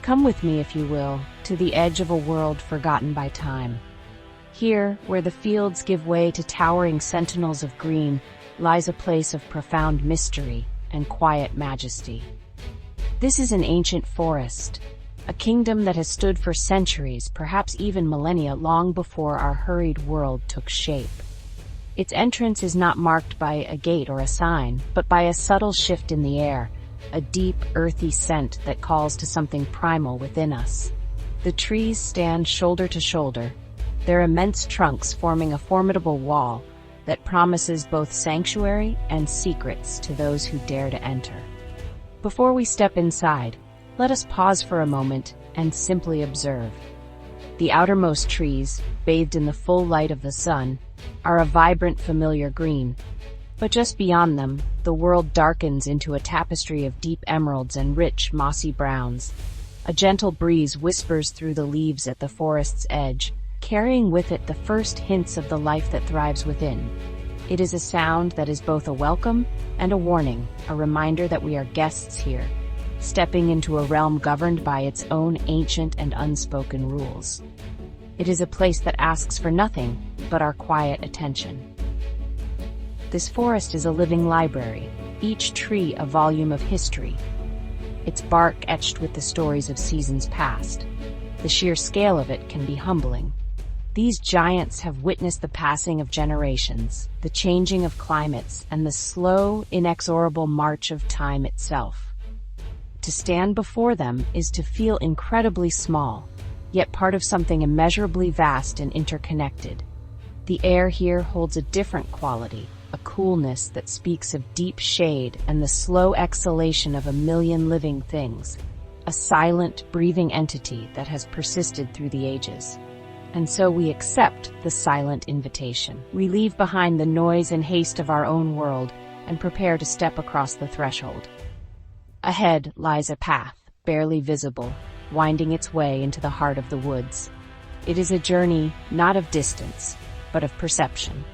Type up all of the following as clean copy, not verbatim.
Come with me, if you will, to the edge of a world forgotten by time. Here, where the fields give way to towering sentinels of green, lies a place of profound mystery and quiet majesty. This is an ancient forest, a kingdom that has stood for centuries, perhaps even millennia, long before our hurried world took shape. Its entrance is not marked by a gate or a sign, but by a subtle shift in the air, a deep, earthy scent that calls to something primal within us. The trees stand shoulder to shoulder, their immense trunks forming a formidable wall that promises both sanctuary and secrets to those who dare to enter. Before we step inside, let us pause for a moment and simply observe. The outermost trees, bathed in the full light of the sun, are a vibrant, familiar green. But just beyond them, the world darkens into a tapestry of deep emeralds and rich, mossy browns. A gentle breeze whispers through the leaves at the forest's edge, carrying with it the first hints of the life that thrives within. It is a sound that is both a welcome and a warning, a reminder that we are guests here, stepping into a realm governed by its own ancient and unspoken rules. It is a place that asks for nothing but our quiet attention. This forest is a living library, each tree a volume of history, its bark etched with the stories of seasons past. The sheer scale of it can be humbling. These giants have witnessed the passing of generations, the changing of climates, and the slow, inexorable march of time itself. To stand before them is to feel incredibly small, yet part of something immeasurably vast and interconnected. The air here holds a different quality, a coolness that speaks of deep shade and the slow exhalation of a million living things, a silent, breathing entity that has persisted through the ages. And so we accept the silent invitation. We leave behind the noise and haste of our own world and prepare to step across the threshold. Ahead lies a path, barely visible, winding its way into the heart of the woods. It is a journey not of distance, but of perception.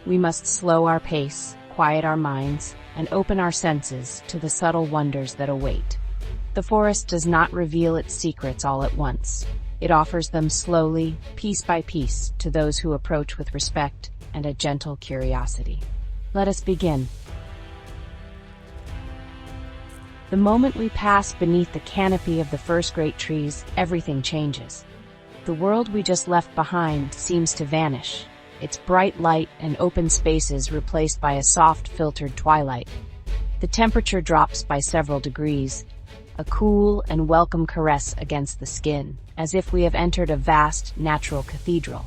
We must slow our pace, quiet our minds, and open our senses to the subtle wonders that await. The forest does not reveal its secrets all at once. It offers them slowly, piece by piece, to those who approach with respect and a gentle curiosity. Let us begin. The moment we pass beneath the canopy of the first great trees, everything changes. The world we just left behind seems to vanish, its bright light and open spaces replaced by a soft, filtered twilight. The temperature drops by several degrees, a cool and welcome caress against the skin, as if we have entered a vast, natural cathedral.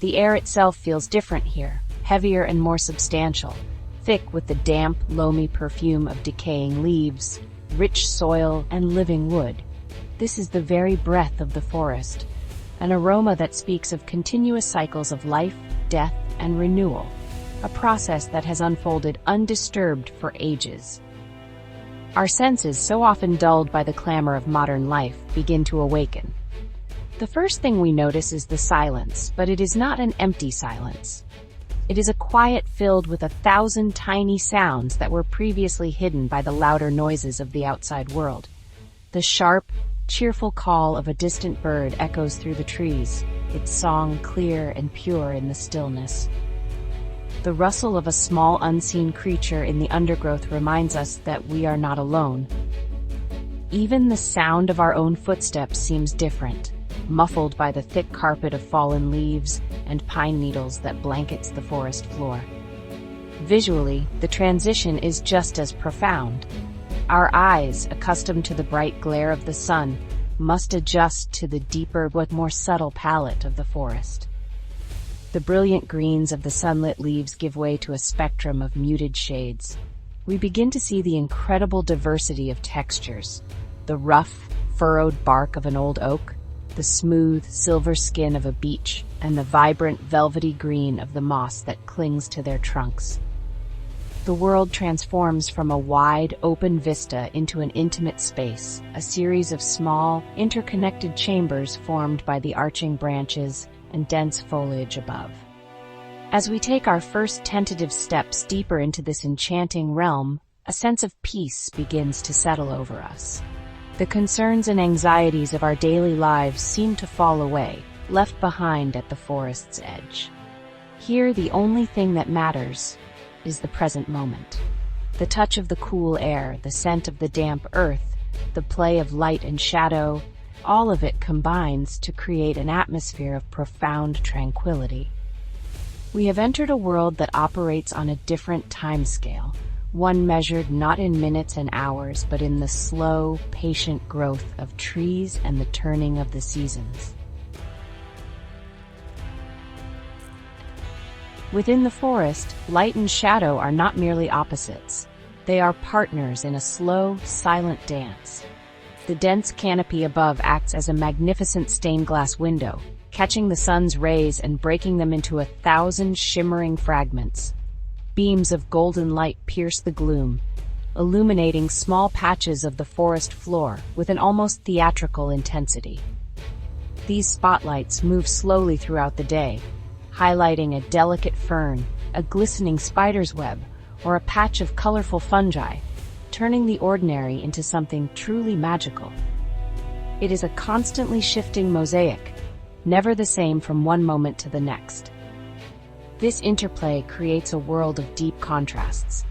The air itself feels different here, heavier and more substantial, thick with the damp, loamy perfume of decaying leaves, rich soil, and living wood. This is the very breath of the forest, an aroma that speaks of continuous cycles of life, death, and renewal, a process that has unfolded undisturbed for ages. Our senses, so often dulled by the clamor of modern life, begin to awaken. The first thing we notice is the silence, but it is not an empty silence. It is a quiet filled with 1,000 tiny sounds that were previously hidden by the louder noises of the outside world. The sharp, cheerful call of a distant bird echoes through the trees, its song clear and pure in the stillness. The rustle of a small unseen creature in the undergrowth reminds us that we are not alone. Even the sound of our own footsteps seems different, muffled by the thick carpet of fallen leaves and pine needles that blankets the forest floor. Visually, the transition is just as profound. Our eyes, accustomed to the bright glare of the sun, must adjust to the deeper but more subtle palette of the forest. The brilliant greens of the sunlit leaves give way to a spectrum of muted shades. We begin to see the incredible diversity of textures: the rough, furrowed bark of an old oak, the smooth, silver skin of a beech, and the vibrant, velvety green of the moss that clings to their trunks. The world transforms from a wide, open vista into an intimate space, a series of small, interconnected chambers formed by the arching branches and dense foliage above. As we take our first tentative steps deeper into this enchanting realm, a sense of peace begins to settle over us. The concerns and anxieties of our daily lives seem to fall away, left behind at the forest's edge. Here, the only thing that matters is the present moment. The touch of the cool air, the scent of the damp earth, the play of light and shadow, all of it combines to create an atmosphere of profound tranquility. We have entered a world that operates on a different timescale, one measured not in minutes and hours, but in the slow, patient growth of trees and the turning of the seasons. Within the forest, light and shadow are not merely opposites. They are partners in a slow, silent dance. The dense canopy above acts as a magnificent stained glass window, catching the sun's rays and breaking them into 1,000 shimmering fragments. Beams of golden light pierce the gloom, illuminating small patches of the forest floor with an almost theatrical intensity. These spotlights move slowly throughout the day, highlighting a delicate fern, a glistening spider's web, or a patch of colorful fungi, turning the ordinary into something truly magical. It is a constantly shifting mosaic, never the same from one moment to the next. This interplay creates a world of deep contrasts.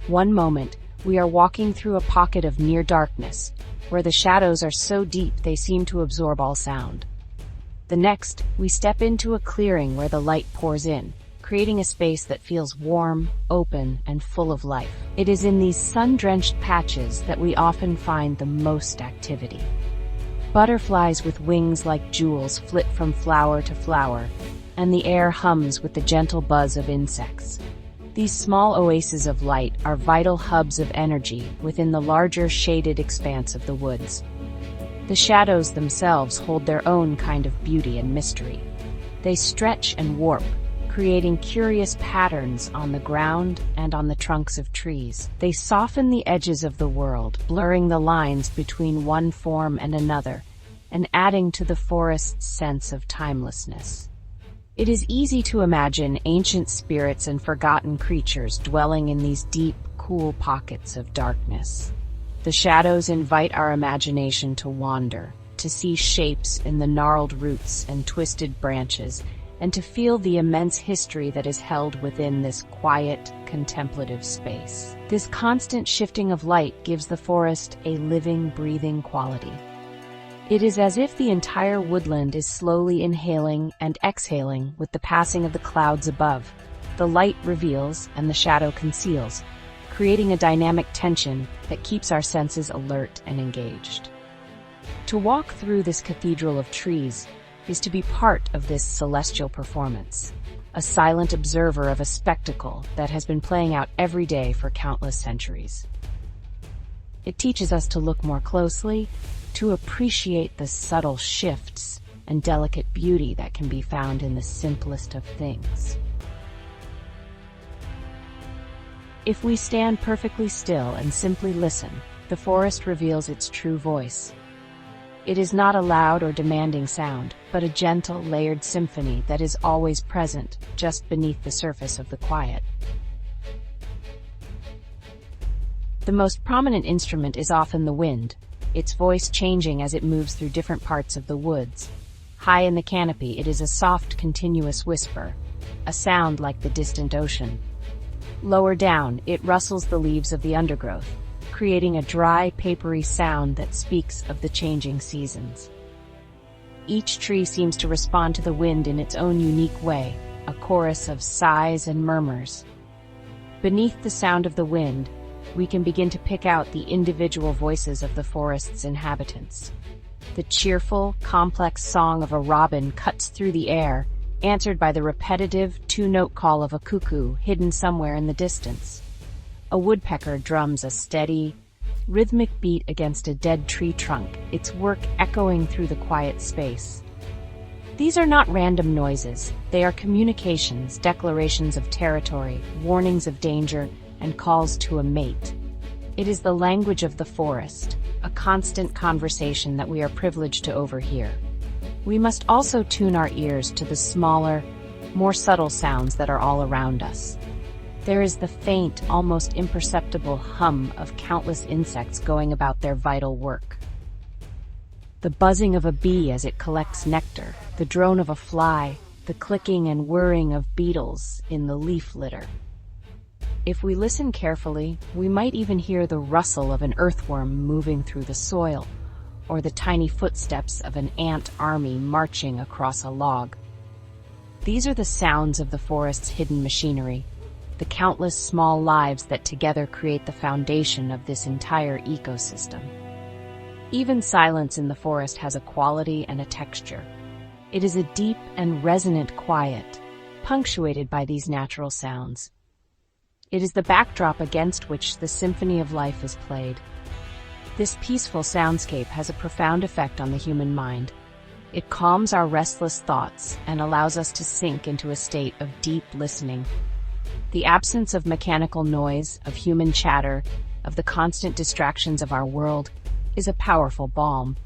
One moment, we are walking through a pocket of near darkness, where the shadows are so deep they seem to absorb all sound. The next, we step into a clearing where the light pours in, creating a space that feels warm, open, and full of life. It is in these sun-drenched patches that we often find the most activity. Butterflies with wings like jewels flit from flower to flower, and the air hums with the gentle buzz of insects. These small oases of light are vital hubs of energy within the larger shaded expanse of the woods. The shadows themselves hold their own kind of beauty and mystery. They stretch and warp, creating curious patterns on the ground and on the trunks of trees. They soften the edges of the world, blurring the lines between one form and another, and adding to the forest's sense of timelessness. It is easy to imagine ancient spirits and forgotten creatures dwelling in these deep, cool pockets of darkness. The shadows invite our imagination to wander, to see shapes in the gnarled roots and twisted branches, and to feel the immense history that is held within this quiet, contemplative space. This constant shifting of light gives the forest a living, breathing quality. It is as if the entire woodland is slowly inhaling and exhaling with the passing of the clouds above. The light reveals and the shadow conceals, creating a dynamic tension that keeps our senses alert and engaged. To walk through this cathedral of trees is to be part of this celestial performance, a silent observer of a spectacle that has been playing out every day for countless centuries. It teaches us to look more closely, to appreciate the subtle shifts and delicate beauty that can be found in the simplest of things. If we stand perfectly still and simply listen, the forest reveals its true voice. It is not a loud or demanding sound, but a gentle, layered symphony that is always present, just beneath the surface of the quiet. The most prominent instrument is often the wind, its voice changing as it moves through different parts of the woods. High in the canopy, it is a soft, continuous whisper, a sound like the distant ocean. Lower down, it rustles the leaves of the undergrowth, creating a dry, papery sound that speaks of the changing seasons. Each tree seems to respond to the wind in its own unique way, a chorus of sighs and murmurs. Beneath the sound of the wind, we can begin to pick out the individual voices of the forest's inhabitants. The cheerful, complex song of a robin cuts through the air, answered by the repetitive, two-note call of a cuckoo hidden somewhere in the distance. A woodpecker drums a steady, rhythmic beat against a dead tree trunk, its work echoing through the quiet space. These are not random noises. They are communications, declarations of territory, warnings of danger, and calls to a mate. It is the language of the forest, a constant conversation that we are privileged to overhear. We must also tune our ears to the smaller, more subtle sounds that are all around us. There is the faint, almost imperceptible hum of countless insects going about their vital work. The buzzing of a bee as it collects nectar, the drone of a fly, the clicking and whirring of beetles in the leaf litter. If we listen carefully, we might even hear the rustle of an earthworm moving through the soil, or the tiny footsteps of an ant army marching across a log. These are the sounds of the forest's hidden machinery, the countless small lives that together create the foundation of this entire ecosystem. Even silence in the forest has a quality and a texture. It is a deep and resonant quiet, punctuated by these natural sounds. It is the backdrop against which the symphony of life is played. This peaceful soundscape has a profound effect on the human mind. It calms our restless thoughts and allows us to sink into a state of deep listening. The absence of mechanical noise, of human chatter, of the constant distractions of our world, is a powerful balm.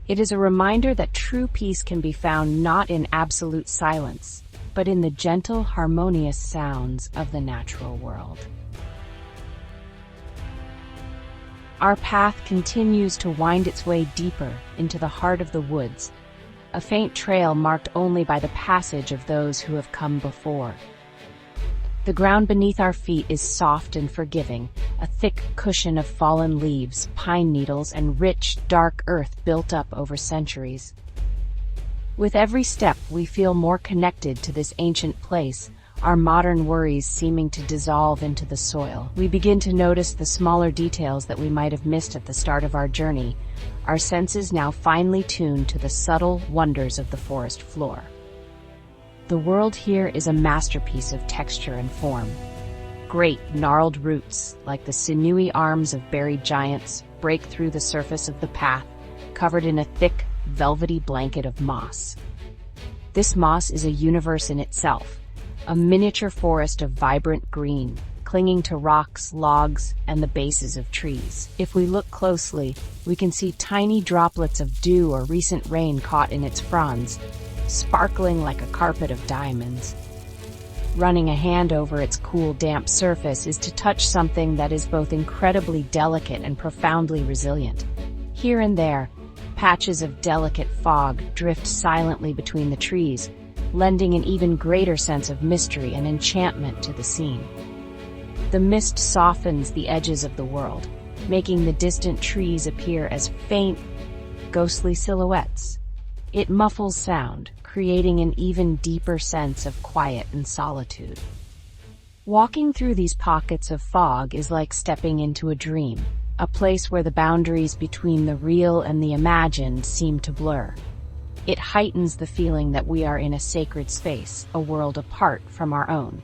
It is a reminder that true peace can be found not in absolute silence, but in the gentle, harmonious sounds of the natural world. Our path continues to wind its way deeper into the heart of the woods, a faint trail marked only by the passage of those who have come before. The ground beneath our feet is soft and forgiving, a thick cushion of fallen leaves, pine needles, and rich, dark earth built up over centuries. With every step, we feel more connected to this ancient place, our modern worries seeming to dissolve into the soil. We begin to notice the smaller details that we might have missed at the start of our journey, our senses now finely tuned to the subtle wonders of the forest floor. The world here is a masterpiece of texture and form. Great, gnarled roots, like the sinewy arms of buried giants, break through the surface of the path, covered in a thick, velvety blanket of moss. This moss is a universe in itself, a miniature forest of vibrant green, clinging to rocks, logs, and the bases of trees. If we look closely, we can see tiny droplets of dew or recent rain caught in its fronds, sparkling like a carpet of diamonds. Running a hand over its cool, damp surface is to touch something that is both incredibly delicate and profoundly resilient. Here and there, patches of delicate fog drift silently between the trees, lending an even greater sense of mystery and enchantment to the scene. The mist softens the edges of the world, making the distant trees appear as faint, ghostly silhouettes. It muffles sound, creating an even deeper sense of quiet and solitude. Walking through these pockets of fog is like stepping into a dream, a place where the boundaries between the real and the imagined seem to blur. It heightens the feeling that we are in a sacred space, a world apart from our own.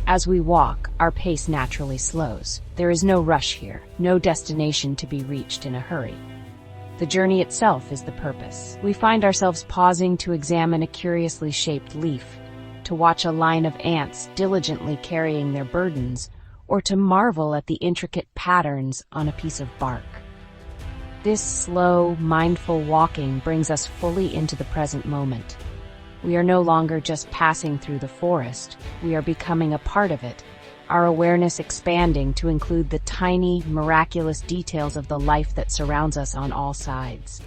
As we walk, our pace naturally slows. There is no rush here, no destination to be reached in a hurry. The journey itself is the purpose. We find ourselves pausing to examine a curiously shaped leaf, to watch a line of ants diligently carrying their burdens, or to marvel at the intricate patterns on a piece of bark. This slow, mindful walking brings us fully into the present moment. We are no longer just passing through the forest, we are becoming a part of it, our awareness expanding to include the tiny, miraculous details of the life that surrounds us on all sides.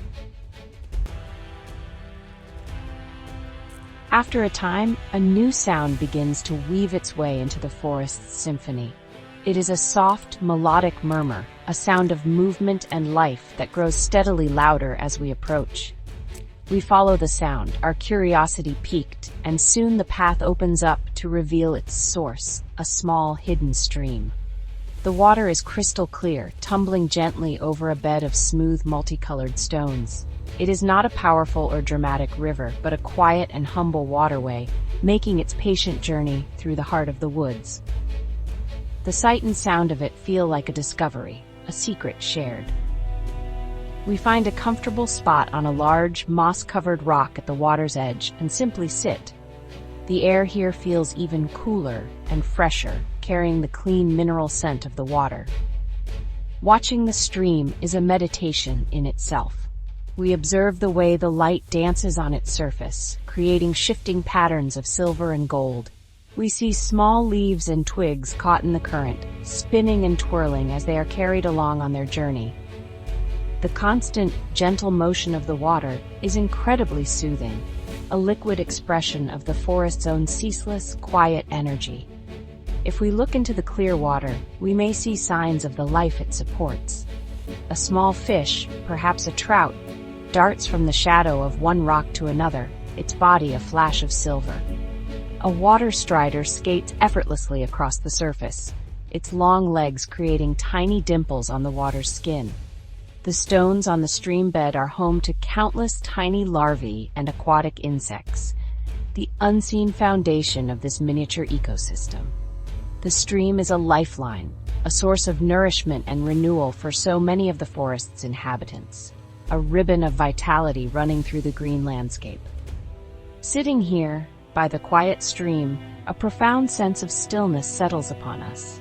After a time, a new sound begins to weave its way into the forest's symphony. It is a soft, melodic murmur, a sound of movement and life that grows steadily louder as we approach. We follow the sound, our curiosity piqued, and soon the path opens up to reveal its source, a small, hidden stream. The water is crystal clear, tumbling gently over a bed of smooth, multicolored stones. It is not a powerful or dramatic river, but a quiet and humble waterway, making its patient journey through the heart of the woods. The sight and sound of it feel like a discovery, a secret shared. We find a comfortable spot on a large, moss-covered rock at the water's edge and simply sit. The air here feels even cooler and fresher, carrying the clean mineral scent of the water. Watching the stream is a meditation in itself. We observe the way the light dances on its surface, creating shifting patterns of silver and gold. We see small leaves and twigs caught in the current, spinning and twirling as they are carried along on their journey. The constant, gentle motion of the water is incredibly soothing, a liquid expression of the forest's own ceaseless, quiet energy. If we look into the clear water, we may see signs of the life it supports. A small fish, perhaps a trout, darts from the shadow of one rock to another, its body a flash of silver. A water strider skates effortlessly across the surface, its long legs creating tiny dimples on the water's skin. The stones on the stream bed are home to countless tiny larvae and aquatic insects, the unseen foundation of this miniature ecosystem. The stream is a lifeline, a source of nourishment and renewal for so many of the forest's inhabitants, a ribbon of vitality running through the green landscape. Sitting here, by the quiet stream, a profound sense of stillness settles upon us.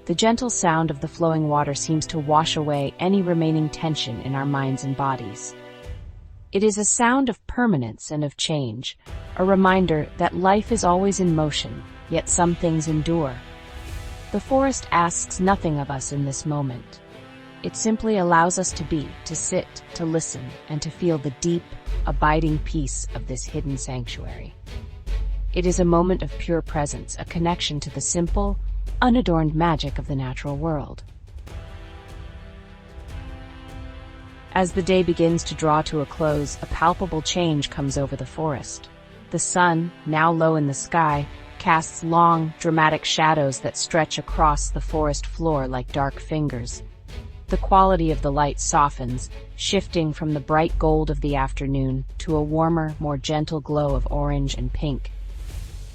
The gentle sound of the flowing water seems to wash away any remaining tension in our minds and bodies. It is a sound of permanence and of change, a reminder that life is always in motion, yet some things endure. The forest asks nothing of us in this moment. It simply allows us to be, to sit, to listen, and to feel the deep, abiding peace of this hidden sanctuary. It is a moment of pure presence, a connection to the simple, unadorned magic of the natural world. As the day begins to draw to a close, a palpable change comes over the forest. The sun, now low in the sky, casts long, dramatic shadows that stretch across the forest floor like dark fingers. The quality of the light softens, shifting from the bright gold of the afternoon to a warmer, more gentle glow of orange and pink.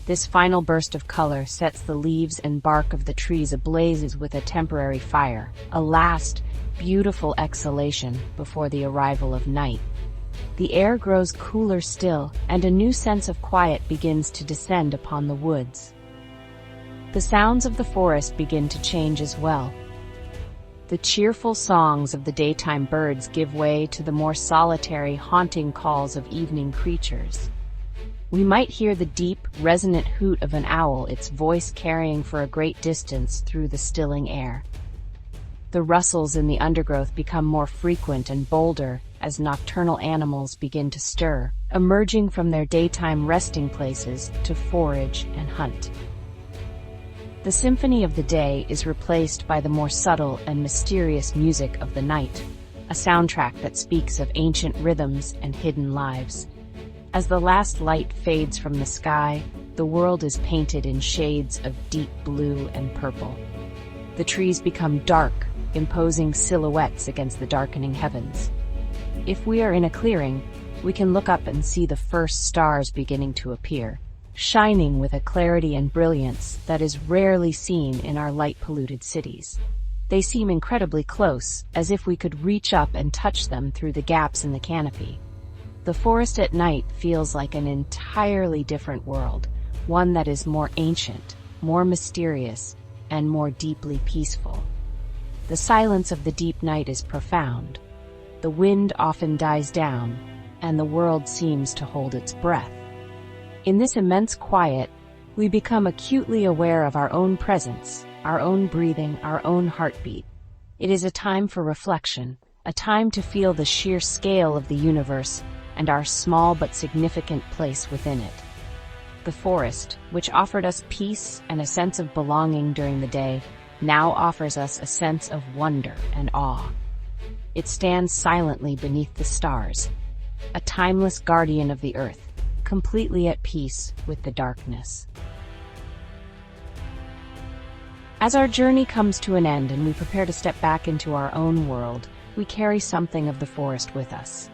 This final burst of color sets the leaves and bark of the trees ablaze with a temporary fire, a last, beautiful exhalation before the arrival of night. The air grows cooler still, and a new sense of quiet begins to descend upon the woods. The sounds of the forest begin to change as well. The cheerful songs of the daytime birds give way to the more solitary, haunting calls of evening creatures. We might hear the deep, resonant hoot of an owl, its voice carrying for a great distance through the stilling air. The rustles in the undergrowth become more frequent and bolder as nocturnal animals begin to stir, emerging from their daytime resting places to forage and hunt. The symphony of the day is replaced by the more subtle and mysterious music of the night, a soundtrack that speaks of ancient rhythms and hidden lives. As the last light fades from the sky, the world is painted in shades of deep blue and purple. The trees become dark, imposing silhouettes against the darkening heavens. If we are in a clearing, we can look up and see the first stars beginning to appear, shining with a clarity and brilliance that is rarely seen in our light-polluted cities. They seem incredibly close, as if we could reach up and touch them through the gaps in the canopy. The forest at night feels like an entirely different world, one that is more ancient, more mysterious, and more deeply peaceful. The silence of the deep night is profound. The wind often dies down, and the world seems to hold its breath. In this immense quiet, we become acutely aware of our own presence, our own breathing, our own heartbeat. It is a time for reflection, a time to feel the sheer scale of the universe and our small but significant place within it. The forest, which offered us peace and a sense of belonging during the day, now offers us a sense of wonder and awe. It stands silently beneath the stars, a timeless guardian of the earth, completely at peace with the darkness. As our journey comes to an end and we prepare to step back into our own world, we carry something of the forest with us.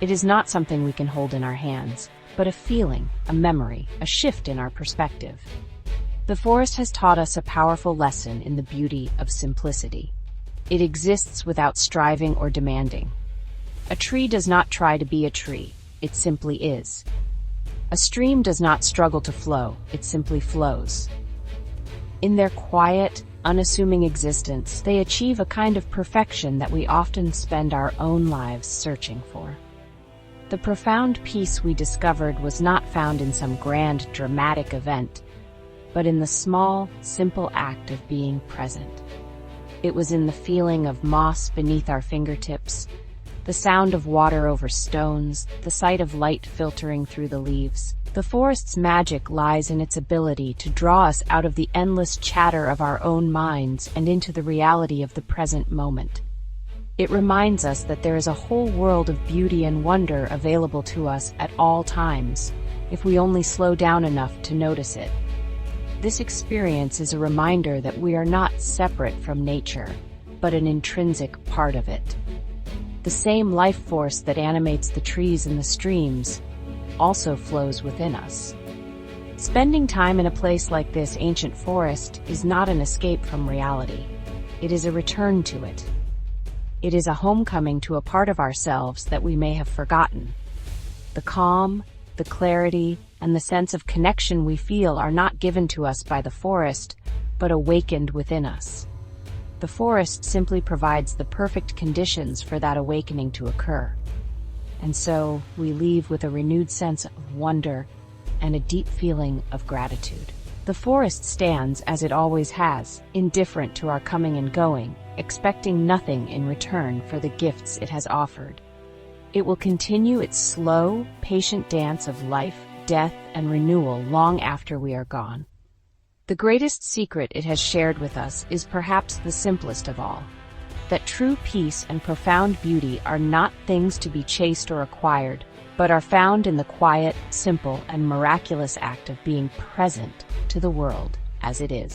It is not something we can hold in our hands, but a feeling, a memory, a shift in our perspective. The forest has taught us a powerful lesson in the beauty of simplicity. It exists without striving or demanding. A tree does not try to be a tree, it simply is. A stream does not struggle to flow, it simply flows. In their quiet, unassuming existence, they achieve a kind of perfection that we often spend our own lives searching for. The profound peace we discovered was not found in some grand, dramatic event, but in the small, simple act of being present. It was in the feeling of moss beneath our fingertips, the sound of water over stones, the sight of light filtering through the leaves. The forest's magic lies in its ability to draw us out of the endless chatter of our own minds and into the reality of the present moment. It reminds us that there is a whole world of beauty and wonder available to us at all times, if we only slow down enough to notice it. This experience is a reminder that we are not separate from nature, but an intrinsic part of it. The same life force that animates the trees and the streams also flows within us. Spending time in a place like this ancient forest is not an escape from reality. It is a return to it. It is a homecoming to a part of ourselves that we may have forgotten. The calm, the clarity, and the sense of connection we feel are not given to us by the forest, but awakened within us. The forest simply provides the perfect conditions for that awakening to occur. And so we leave with a renewed sense of wonder and a deep feeling of gratitude. The forest stands as it always has, indifferent to our coming and going, expecting nothing in return for the gifts it has offered. It will continue its slow, patient dance of life, death, and renewal long after we are gone. The greatest secret it has shared with us is perhaps the simplest of all, that true peace and profound beauty are not things to be chased or acquired, but are found in the quiet, simple, and miraculous act of being present to the world as it is.